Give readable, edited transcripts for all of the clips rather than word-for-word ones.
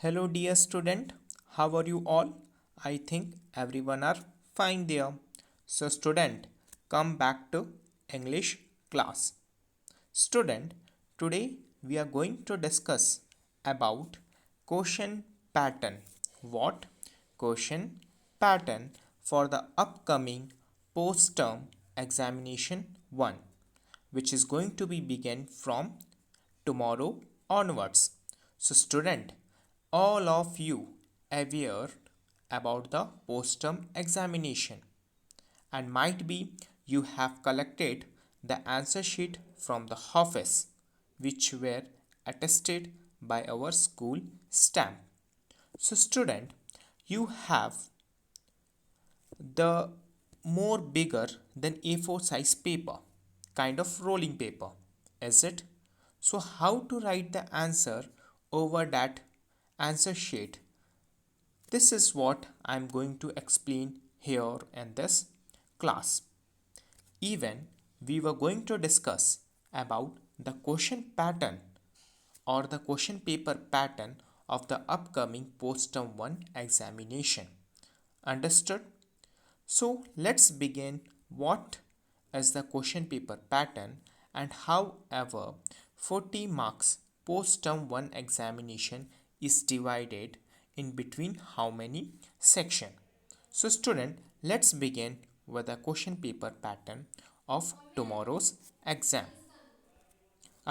Hello dear student, how are you all? I think everyone are fine there. So student, come back to English class. Student, today we are going to discuss about question pattern. What? Question pattern for the upcoming post-term examination 1, which is going to be begin from tomorrow onwards. So student, all of you aware about the post-term examination, and might be you have collected the answer sheet from the office which were attested by our school stamp. So student, you have the more bigger than A4 size paper, kind of rolling paper, is it? So how to write the answer over that answer sheet? This is what I'm going to explain here in this class. Even we were going to discuss about the question pattern or the question paper pattern of the upcoming post-term 1 examination. Understood? So let's begin what is the question paper pattern and however 40 marks post-term 1 examination is divided in between how many section. So student, let's begin with the question paper pattern of tomorrow's exam.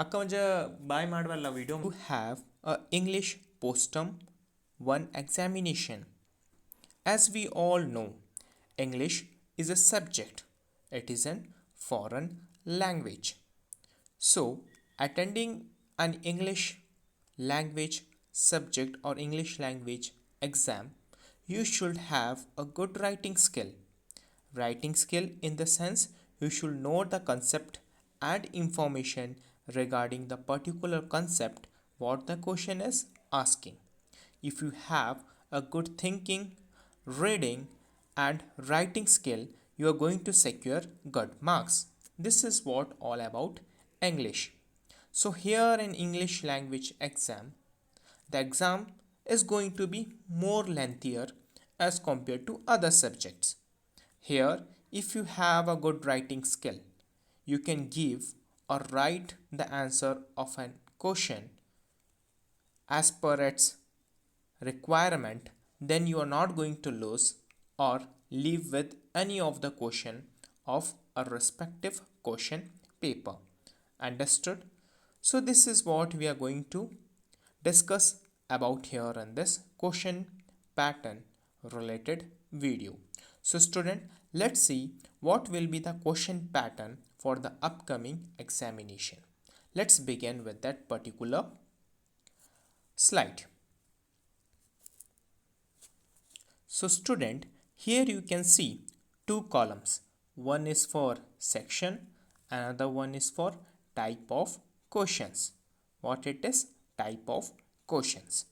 ಅಕ್ಕ ಒಂದು ಬಾಯ್ ಮಾಡವಲ್ಲ video to have a English post-term 1 examination. As we all know, English is a subject. It is a foreign language. So, attending an English language subject or English language exam, you should have a good writing skill. Writing skill in the sense you should know the concept and information regarding the particular concept what the question is asking. If you have a good thinking, reading and writing skill, you are going to secure good marks. This is what all about English. So here in English language exam, the exam is going to be more lengthier as compared to other subjects. Here, if you have a good writing skill, you can give or write the answer of a question as per its requirement, then you are not going to lose or leave with any of the question of a respective question paper. Understood? So this is what we are going to discuss about here in this question pattern related video. So student, let's see what will be the question pattern for the upcoming examination. Let's begin with that particular slide. So student, here you can see two columns. One is for section, another one is for type of questions. What it is? Type of questions.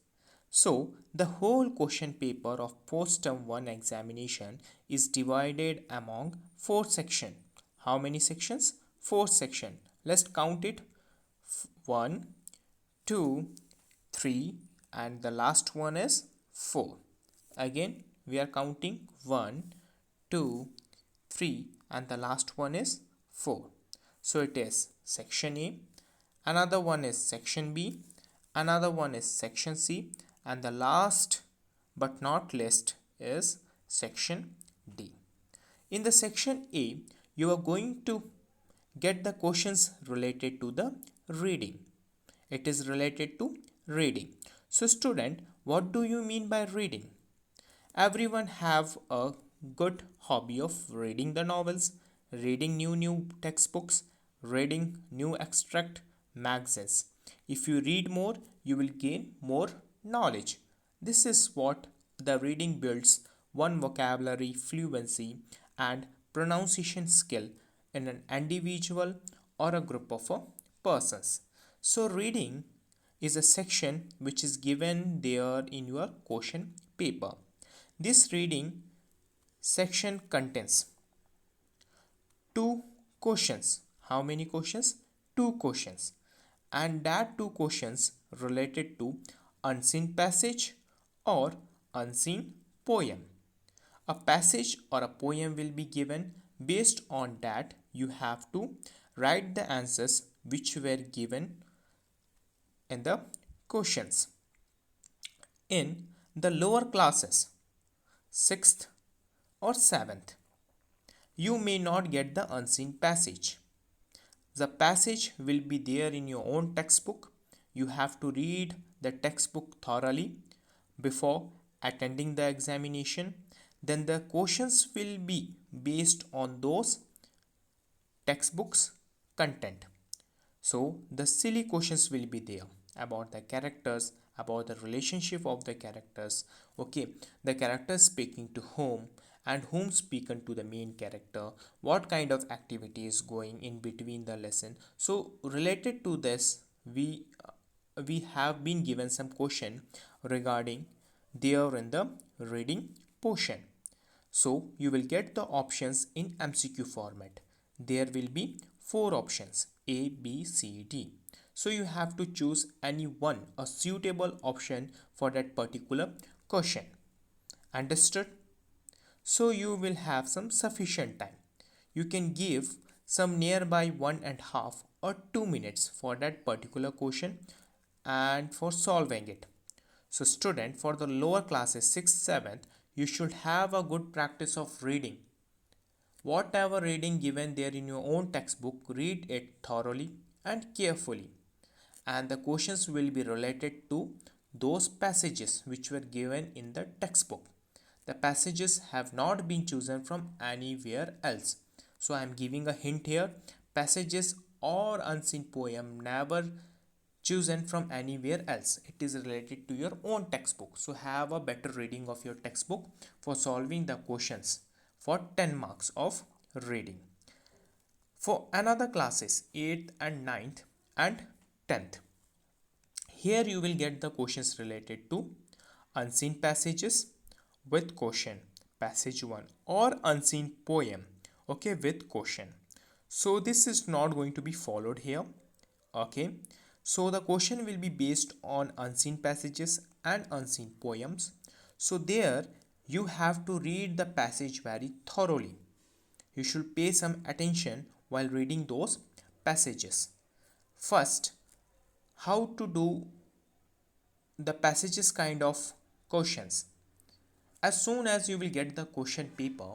So the whole question paper of post-term 1 examination is divided among 4 sections. How many sections? 4 sections. Let's count it. 1, 2, 3 and the last one is 4. Again we are counting 1, 2, 3 and the last one is 4. So it is section A, another one is section B, another one is section C and the last but not least is section D. In the section A, you are going to get the questions related to the reading. It is related to reading. So student, what do you mean by reading? Everyone have a good hobby of reading the novels, reading new textbooks, reading new extract magazines. If you read more, you will gain more knowledge. This is what the reading builds one vocabulary fluency and pronunciation skill in an individual or a group of persons. So reading is a section which is given there in your question paper. This reading section contains two questions. How many questions? Two questions. And that two questions related to unseen passage or unseen poem. A passage or a poem will be given. Based on that, you have to write the answers which were given in the questions. In the lower classes, 6th or 7th, you may not get the unseen passage. The passage will be there in your own textbook. You have to read the textbook thoroughly before attending the examination. Then the questions will be based on those textbooks content. So the silly questions will be there about the characters, about the relationship of the characters, okay, the characters speaking to whom and whom speaking to the main character, what kind of activity is going in between the lesson. So related to this, we have been given some question regarding there in the reading portion. So you will get the options in MCQ format. There will be four options A, B, C, D. So you have to choose any one, a suitable option for that particular question. Understood? So you will have some sufficient time. You can give some nearby 1.5 or 2 minutes for that particular question and for solving it. So student, for the lower classes 6th 7th, you should have a good practice of reading. Whatever reading given there in your own textbook, read it thoroughly and carefully. And the questions will be related to those passages which were given in the textbook. The passages have not been chosen from anywhere else. So I am giving a hint here. Passages or unseen poem never chosen from anywhere else. It is related to your own textbook. So have a better reading of your textbook for solving the questions for 10 marks of reading. For another classes 8th and 9th and 10th, here you will get the questions related to unseen passages with question, passage 1, or unseen poem, okay, with question. So this is not going to be followed here, okay. So the question will be based on unseen passages and unseen poems. So there you have to read the passage very thoroughly. You should pay some attention while reading those passages. First, how to do the passages kind of questions. As soon as you will get the question paper,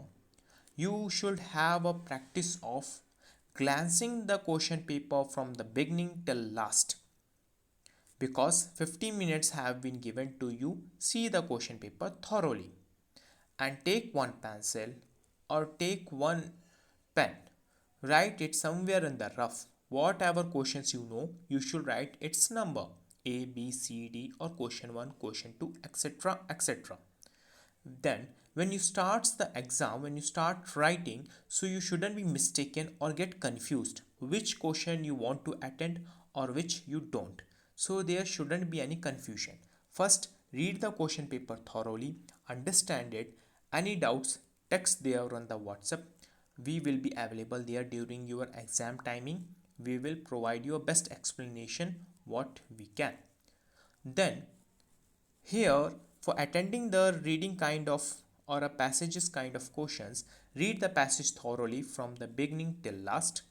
you should have a practice of glancing the question paper from the beginning till last, because 15 minutes have been given to you. See the question paper thoroughly and take one pencil or take one pen, write it somewhere in the rough. Whatever questions you know, you should write its number A, B, C, D, or question 1, question 2, etc. etc. Then when you start the exam, when you start writing, so you shouldn't be mistaken or get confused which question you want to attend or which you don't. So there shouldn't be any confusion. First read the question paper thoroughly, understand it. Any doubts, text there on the WhatsApp. We will be available there during your exam timing. We will provide you a best explanation what we can. Then here, for attending the reading kind of or a passages kind of questions, read the passage thoroughly from the beginning till last.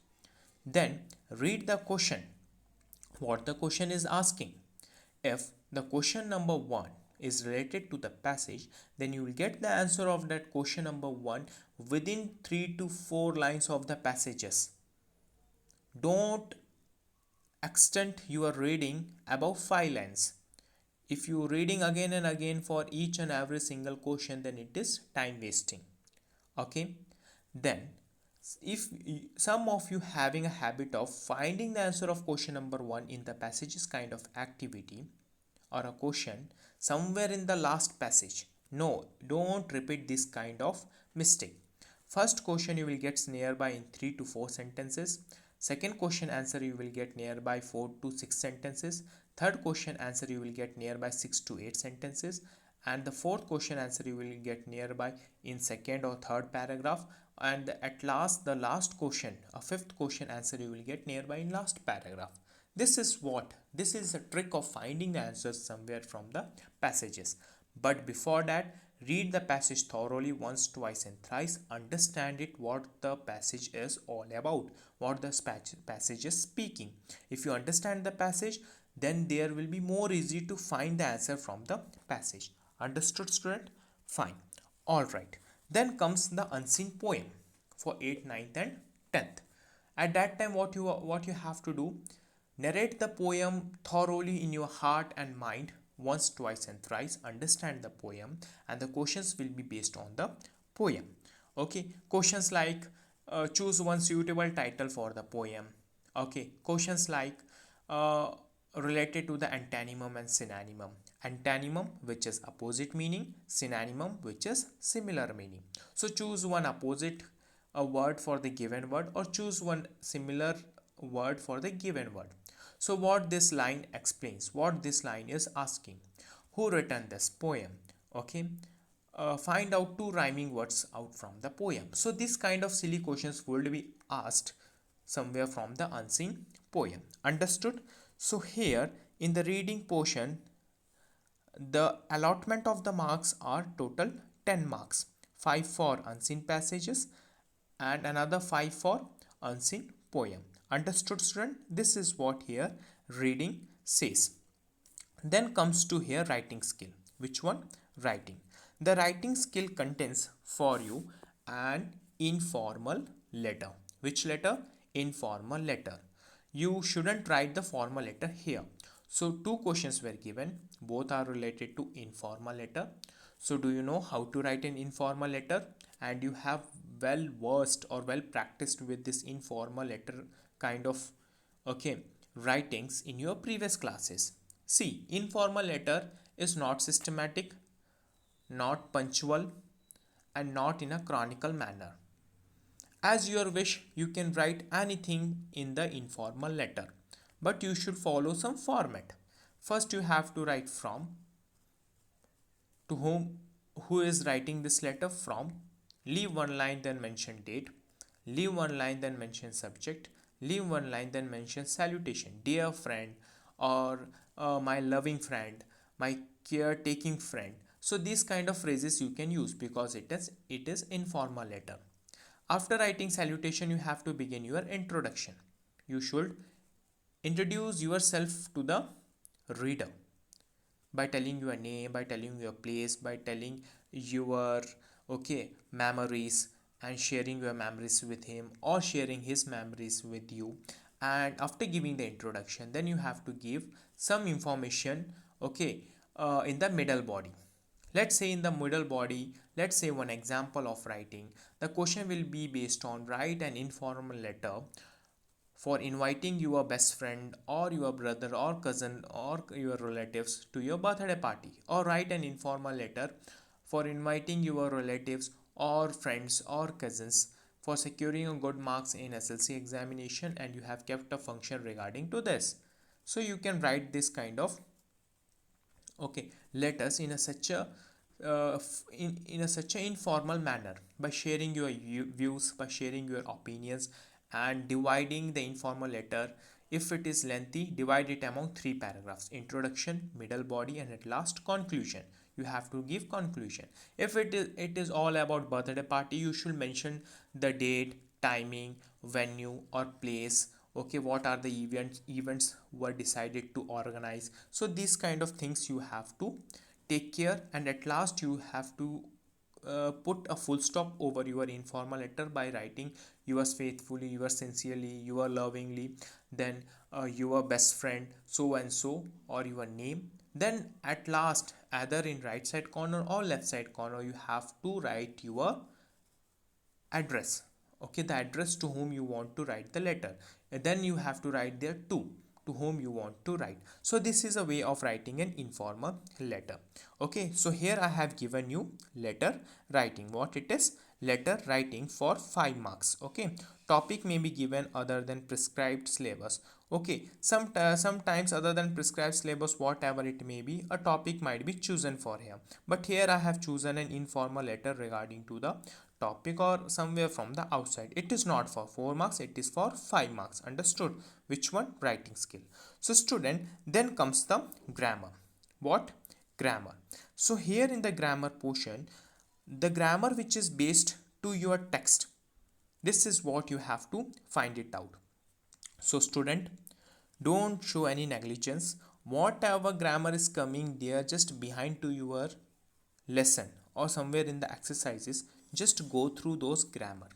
Then read the question, what the question is asking. If the question number 1 is related to the passage, then you will get the answer of that question number 1 within 3 to 4 lines of the passages. Don't extend your reading above 5 lines. If you reading again and again for each and every single question, then it is time wasting, okay. Then if some of you having a habit of finding the answer of question number 1 in the passages kind of activity or a question somewhere in the last passage, no, don't repeat this kind of mistake. First question you will get nearby in 3 to 4 sentences. Second question answer you will get nearby 4 to 6 sentences. Third question answer you will get nearby 6 to 8 sentences. And the fourth question answer you will get nearby in second or third paragraph. And at last, the last question, a fifth question answer you will get nearby in last paragraph. This is a trick of finding the answers somewhere from the passages. But before that, read the passage thoroughly once, twice, and thrice. Understand it, what the passage is all about, what the passage is speaking. If you understand the passage, then there will be more easy to find the answer from the passage. Understood, student? Fine. All right. Then comes the unseen poem for 8th, ninth, and 10th. At that time, what you have to do, narrate the poem thoroughly in your heart and mind once, twice, and thrice. Understand the poem, and the questions will be based on the poem. Okay, questions like choose one suitable title for the poem. Okay, questions like uh, related to the antonym and synonym. Antonym, which is opposite meaning, synonym, which is similar meaning. So choose one opposite a word for the given word, or choose one similar word for the given word. So what this line explains, what this line is asking, who written this poem? Okay, find out two rhyming words out from the poem. So this kind of silly questions would be asked somewhere from the unseen poem. Understood? So here in the reading portion, the allotment of the marks are total 10 marks, 5 for unseen passages and another 5 for unseen poem. Understood, student? This is what here reading says. Then comes to here writing skill. Which one? Writing. The writing skill contains for you an informal letter. Which letter? Informal letter. You shouldn't write the formal letter here. So two questions were given. Both are related to informal letter. So do you know how to write an informal letter? And you have well versed or well practiced with this informal letter kind of, okay, writings in your previous classes. See, informal letter is not systematic, not punctual, and not in a chronicle manner. As your wish, you can write anything in the informal letter, but you should follow some format. First, you have to write from, to whom, who is writing this letter from, leave one line, then mention date, leave one line, then mention subject, leave one line, then mention salutation, dear friend, or my loving friend, my caretaking friend. So these kind of phrases you can use because it is informal letter. After writing salutation, you have to begin your introduction. You should introduce yourself to the reader by telling your name, by telling your place, by telling your, okay, memories, and sharing your memories with him or sharing his memories with you. And after giving the introduction, then you have to give some information, okay, in the middle body. Let's say in the middle body, let's say one example of writing. The question will be based on write an informal letter for inviting your best friend or your brother or cousin or your relatives to your birthday party, or write an informal letter for inviting your relatives or friends or cousins for securing a good marks in SLC examination, and you have kept a function regarding to this. So you can write this kind of, okay, letters in a such a in a such an informal manner, by sharing your views, by sharing your opinions, and dividing the informal letter. If it is lengthy, divide it among three paragraphs: introduction, middle body, and at last conclusion. You have to give conclusion. If it is all about birthday party, you should mention the date, timing, venue or place. Okay, what are the events were decided to organize. So these kind of things you have to take care, and at last you have to put a full stop over your informal letter by writing yours faithfully, yours sincerely, your lovingly, then your best friend so and so, or your name. Then at last, either in right side corner or left side corner, you have to write your address. Okay, the address to whom you want to write the letter, and then you have to write there to whom you want to write. So this is a way of writing an informal letter. Okay, so here I have given you letter writing. What it is? Letter writing for 5 marks. Okay, topic may be given other than prescribed syllabus. Okay, sometimes other than prescribed syllabus, whatever it may be, a topic might be chosen for here, but here I have chosen an informal letter regarding to the topic or somewhere from the outside. It is not for 4 marks, it is for 5 marks. Understood? Which one? Writing skill. So student, then comes the grammar. What? Grammar. So here in the grammar portion, the grammar which is based to your text, this is what you have to find it out. So student, don't show any negligence. Whatever grammar is coming there just behind to your lesson or somewhere in the exercises, just go through those grammar.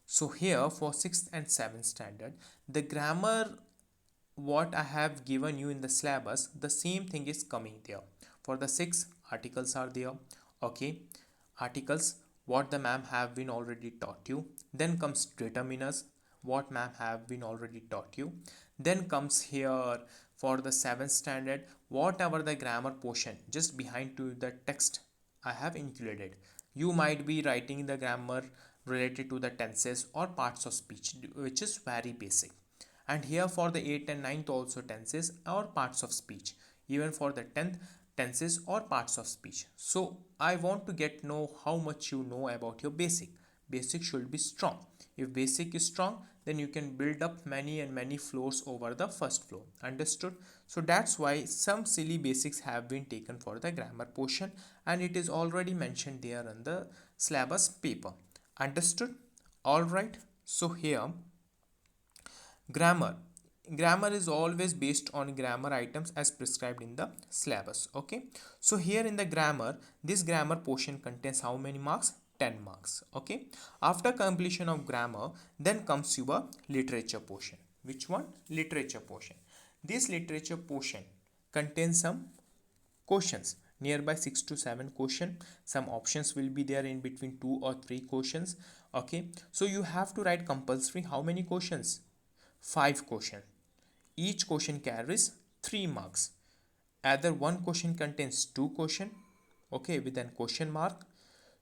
So here for 6th and 7th standard, the grammar what I have given you in the syllabus, the same thing is coming there. For the 6 articles are there. Okay, articles what the ma'am have been already taught you. Then comes determiners, what ma'am have been already taught you. Then comes here for the 7th standard, whatever the grammar portion just behind to the text I have included. You might be writing the grammar related to the tenses or parts of speech, which is very basic. And here for the 8th and 9th also tenses or parts of speech, even for the 10th tenses or parts of speech. So I want to get know how much you know about your basic should be strong. If basic is strong, then you can build up many and many floors over the first floor. Understood? So that's why some silly basics have been taken for the grammar portion, and it is already mentioned there on the syllabus paper. Understood? All right. So here grammar. Grammar is always based on grammar items as prescribed in the syllabus. Okay. So here in the grammar, this grammar portion contains how many marks? 10 marks. Okay. After completion of grammar, then comes your literature portion. Which one? Literature portion. This literature portion contains some questions, nearby 6 to 7 question. Some options will be there in between 2 or 3 questions. Okay, so you have to write compulsory how many questions? 5 questions. Each question carries 3 marks. Either one question contains 2 question, okay, with an question mark.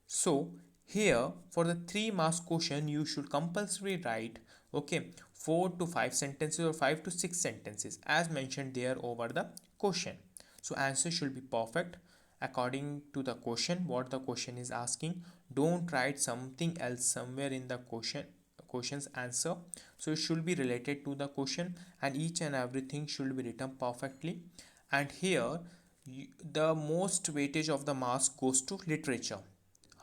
So here for the 3 marks question, you should compulsory write, okay, 4 to 5 sentences or 5 to 6 sentences as mentioned there over the question. So answer should be perfect according to the question, what the question is asking. Don't write something else somewhere in the question's answer. So it should be related to the question, and each and everything should be written perfectly. And here the most weightage of the marks goes to literature.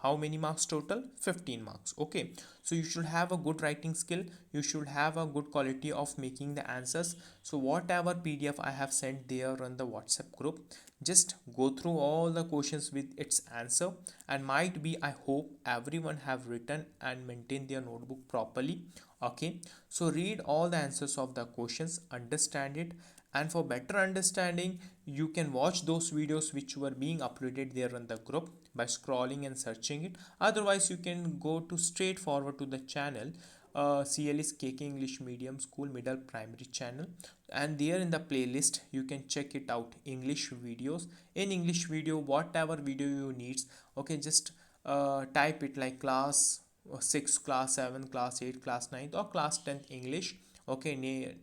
How many marks total? 15 marks. Okay, so you should have a good writing skill, you should have a good quality of making the answers. So whatever PDF I have sent there on the WhatsApp group, just go through all the questions with its answer, and might be, I hope everyone have written and maintained their notebook properly. Okay, so read all the answers of the questions, understand it, and for better understanding you can watch those videos which were being uploaded there on the group by scrolling and searching it. Otherwise you can go to straight forward to the channel, CL's KK English Medium School Middle Primary channel, and there in the playlist you can check it out, English videos. In English video, whatever video you needs, okay, just type it like class 6, class 7, class 8, class 9 or class 10th English. Okay,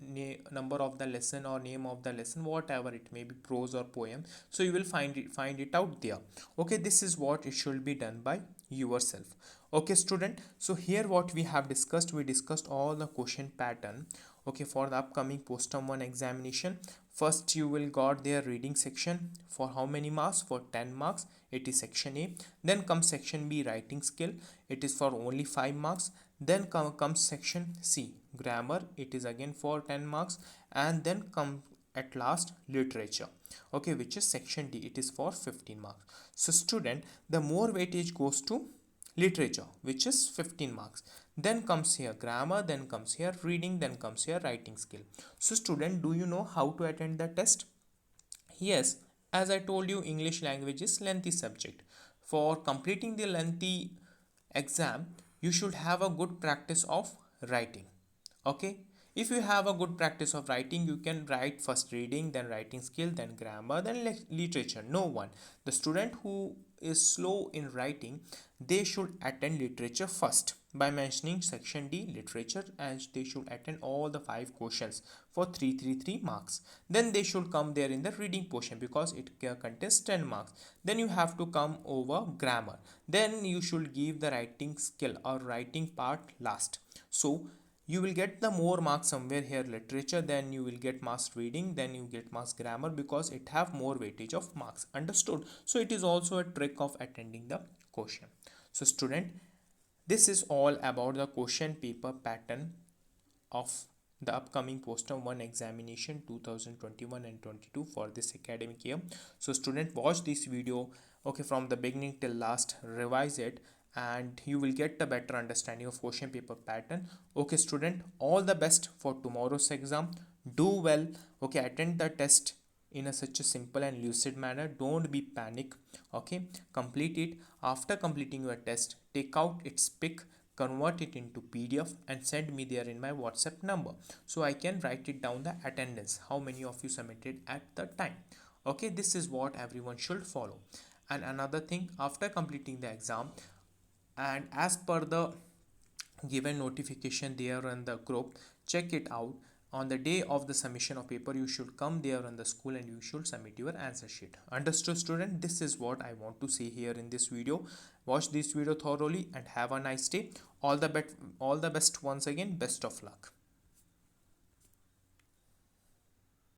number of the lesson or name of the lesson, whatever it may be, prose or poem. So you will find it out there. Okay, this is what it should be done by yourself. Okay student, so here what we have discussed, we discussed all the question pattern. Okay, for the upcoming post term 1 examination, first you will got their reading section for how many marks? For 10 marks. It is section A. Then comes section B, writing skill. It is for only 5 marks. Then comes section C, grammar. It is again for 10 marks. And then come at last literature, okay, which is section D. It is for 15 marks. So student, the more weightage goes to literature, which is 15 marks. Then comes here grammar, then comes here reading, then comes here writing skill. So student, do you know how to attend the test? Yes, as I told you, English language is lengthy subject. For completing the lengthy exam, you should have a good practice of writing. Okay, if you have a good practice of writing, you can write first reading, then writing skill, then grammar, then literature. No one, the student who is slow in writing, they should attend literature first by mentioning section D literature, and they should attend all the 5 questions for 333 marks. Then they should come there in the reading portion because it contains 10 marks. Then you have to come over grammar. Then you should give the writing skill or writing part last. So you will get the more marks somewhere here literature, then you will get marks reading, then you get marks grammar, because it have more weightage of marks. Understood? So it is also a trick of attending the question. So student, this is all about the question paper pattern of the upcoming post-term 1 examination 2021 and 22 for this academic year. So student, watch this video, okay, from the beginning till last, revise it, and you will get a better understanding of question paper pattern. Okay student, all the best for tomorrow's exam. Do well, okay, attend the test in such a simple and lucid manner. Don't be panic, okay, complete it. After completing your test, take out its pic, convert it into PDF and send me there in my WhatsApp number, so I can write it down the attendance, how many of you submitted at the time. Okay, this is what everyone should follow. And another thing, after completing the exam, and as per the given notification there on the group, check it out. On the day of the submission of paper, you should come there on the school and you should submit your answer sheet. Understood student? This is what I want to say here in this video. Watch this video thoroughly and have a nice day. All the best once again. Best of luck.